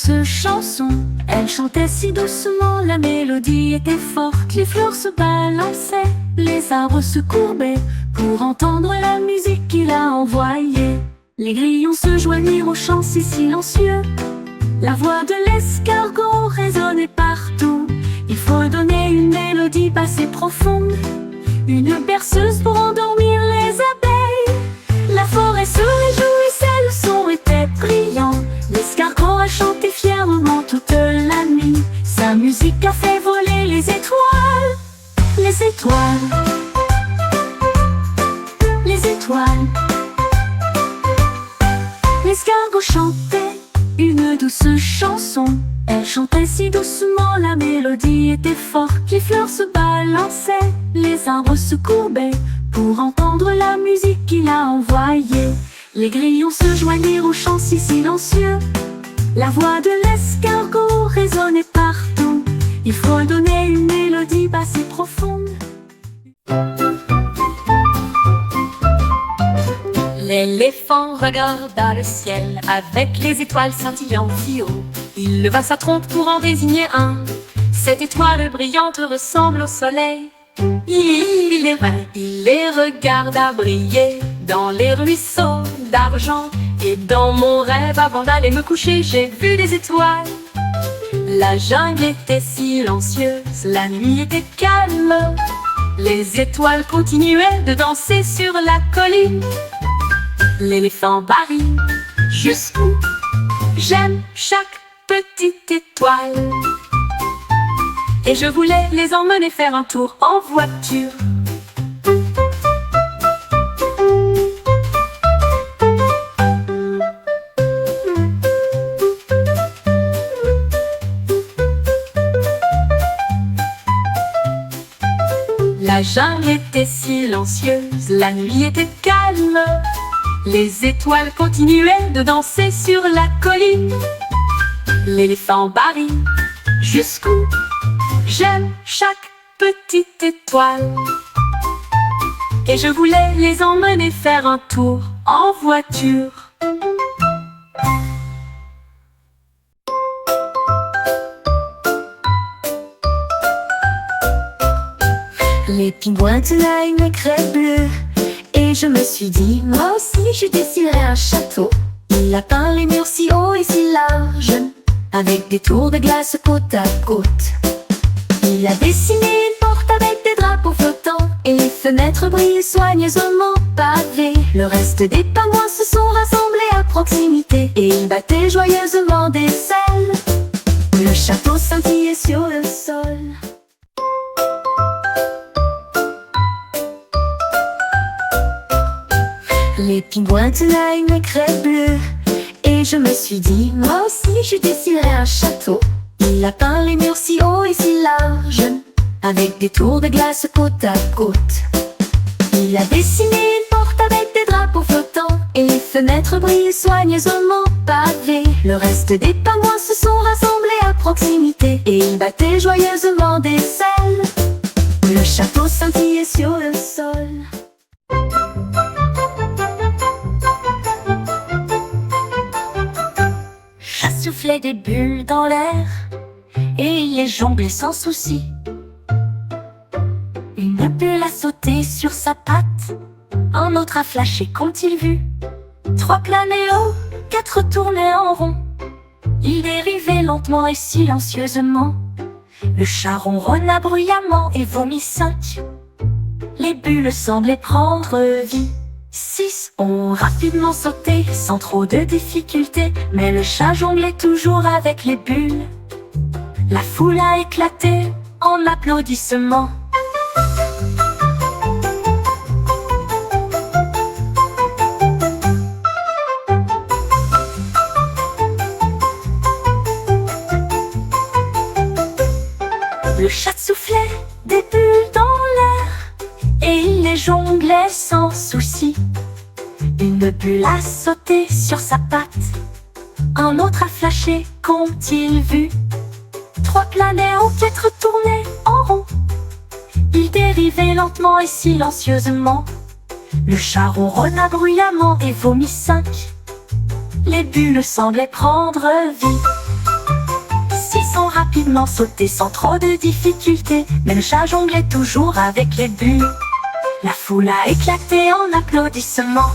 douce chanson. Elle chantait si doucement, la mélodie était forte. Les fleurs se balançaient, les arbres se courbaient pour entendre la musique qu'il a envoyée. Les grillons se joignirent au chant si silencieux. La voix de l'escargot résonnait partout. Il faut donner une mélodie basse et profonde, une berceuse pour endormir les abeilles. La forêt se réjouissait, le son était brillant. L'escargot a chanté fièrement toute la nuit. Sa musique a fait voler les étoiles. Les étoiles, les étoiles. L'escargot chantait une douce chanson. Elle chantait si doucement, la mélodie était forte. Les fleurs se balançaient, les arbres se courbaient pour entendre la musique qu'il a envoyée. Les grillons se joignirent au chant si silencieux. La voix de l'escargot résonnait partout. Il faut donner une mélodie basse et profonde. L'éléphant regarda le ciel avec les étoiles scintillant si haut. Il leva sa trompe pour en désigner un. Cette étoile brillante ressemble au soleil. Il les regarda briller dans les ruisseaux d'argent. Et dans mon rêve, avant d'aller me coucher, j'ai vu des étoiles. La jungle était silencieuse, la nuit était calme. Les étoiles continuaient de danser sur la colline. L'éléphant Barry, jusqu'où j'aime chaque petite étoile. Et je voulais les emmener faire un tour en voiture. La jungle était silencieuse, la nuit était calme. Les étoiles continuaient de danser sur la colline. L'éléphant Barry, jusqu'où j'aime chaque petite étoile. Et je voulais les emmener faire un tour en voiture. Les pingouins tenaient une crête bleue. Et je me suis dit, moi aussi je dessinerai un château. Il a peint les murs si hauts et si larges, avec des tours de glace côte à côte. Il a dessiné une porte avec des drapeaux flottants, et les fenêtres brillaient soigneusement pavées. Le reste des pingouins se sont rassemblés à proximité, et ils battaient joyeusement des ailes. Le château scintillait sur le sol. Les pingouins tenaient une crête bleue. Et je me suis dit, moi aussi je dessinerai un château. Il a peint les murs si hauts et si larges, avec des tours de glace côte à côte. Il a dessiné une porte avec des drapeaux flottants, et les fenêtres brillaient soigneusement pavées. Le reste des pingouins se sont rassemblés à proximité, et ils battaient joyeusement des ailes. Le château scintillait sur le sol. Soufflait des bulles dans l'air, et il les jonglait sans souci. Une bulle a sauté sur sa patte, un autre a flashé qu'ont-ils vu. 3 planaient haut, 4 tournaient en rond. Ils dérivaient lentement et silencieusement. Le chat ronronna bruyamment et vomit 5. Les bulles semblaient prendre vie. 6 ont rapidement sauté sans trop de difficultés, mais le chat jonglait toujours avec les bulles. La foule a éclaté en applaudissements. Le chat soufflait des bulles dans l'air, et il les jonglait sans souci. Une bulle a sauté sur sa patte, un autre a flashé qu'ont-ils vu. 3 planaient haut, 4 tournaient en rond. Ils dérivaient lentement et silencieusement. Le chat ronronna bruyamment et vomit 5. Les bulles semblaient prendre vie. sont rapidement sautés sans trop de difficultés. Mais le chat jonglait toujours avec les bulles. La foule a éclaté en applaudissements.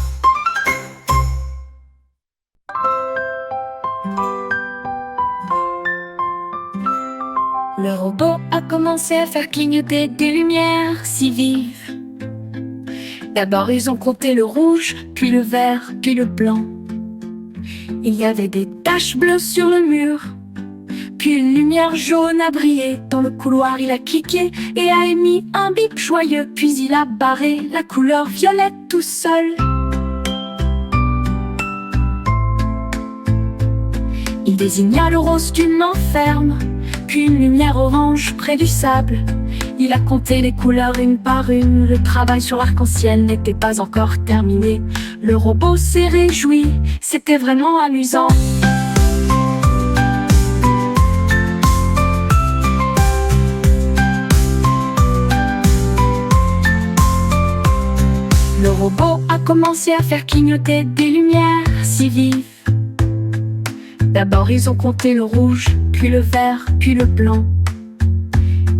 Le robot a commencé à faire clignoter des lumières si vives. D'abord ils ont compté le rouge, puis le vert, puis le blanc. Il y avait des taches bleues sur le mur, puis une lumière jaune a brillé. Dans le couloir il a cliqué et a émis un bip joyeux. Puis il a barré la couleur violette tout seul. Il désigna le rose d'une enferme, puis une lumière orange près du sable. Il a compté les couleurs une par une. Le travail sur l'arc-en-ciel n'était pas encore terminé. Le robot s'est réjoui, c'était vraiment amusant. Le robot a commencé à faire clignoter des lumières si vives. D'abord ils ont compté le rouge, puis le vert, puis le blanc.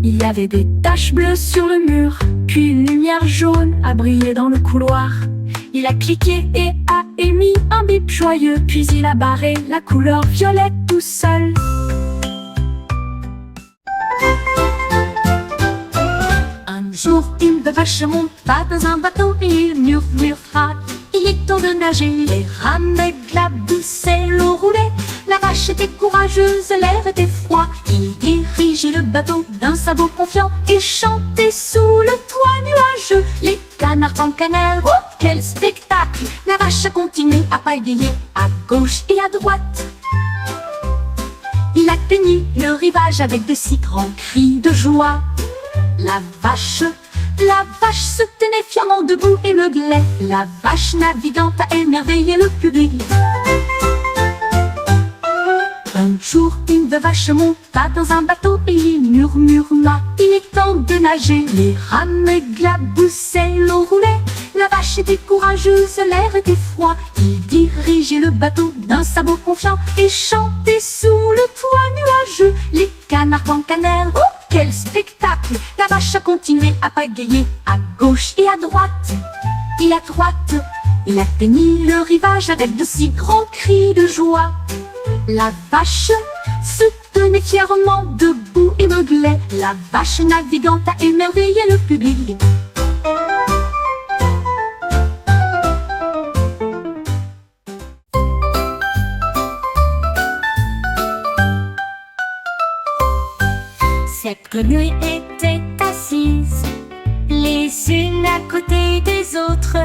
Il y avait des taches bleues sur le mur, puis une lumière jaune a brillé dans le couloir. Il a cliqué et a émis un bip joyeux, puis il a barré la couleur violette tout seul. Un jour, une vache monta dans un bateau et il murmura: il est temps de nager. Les rames éclaboussaient, l'eau roulait. La vache était courageuse, l'air était froid. Il dirigeait le bateau d'un sabot confiant et chantait sous le toit nuageux. Les canards pan-canards, oh quel spectacle! La vache a continué à pagayer à gauche et à droite. Il atteignit le rivage avec de si grands cris de joie. La vache se tenait fièrement debout et meuglait. La vache navigante a émerveillé le public. Un jour, une vache monta dans un bateau et il murmura: il est temps de nager. Les rames éclaboussaient, l'eau roulait. La vache était courageuse, l'air était froid. Il dirigeait le bateau d'un sabot confiant et chantait sous le toit nuageux. Les canards pan-canards, oh quel spectacle! La vache a continué à pagayer à gauche et à droite. Il atteignit le rivage avec de si grands cris de joie. La vache se tenait fièrement debout et meuglait. La vache navigante a émerveillé le public. Cette grenouille était assise, les unes à côté des autres.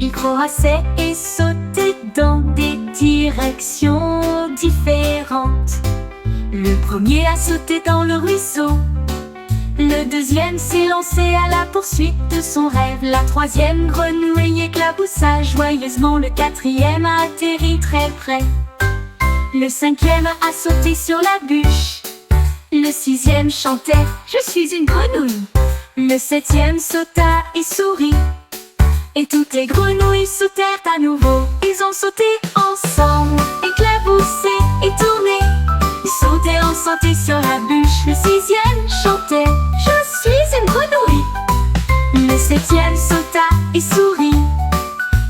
Ils croassaient et sautaient dans des directions différentes. Le premier a sauté dans le ruisseau. Le deuxième s'est lancé à la poursuite de son rêve. La troisième grenouille éclaboussa joyeusement. Le quatrième a atterri très près. Le cinquième a sauté sur la bûche. Le sixième chantait: je suis une grenouille. Le septième sauta et sourit. Et toutes les grenouilles sautèrent à nouveau. Ils ont sauté ensemble, éclaboussé et tourné. Ils sautaient enchantés sur la bûche. Le sixième chantait: je suis une grenouille. Le septième sauta et sourit.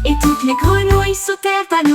Et toutes les grenouilles sautèrent à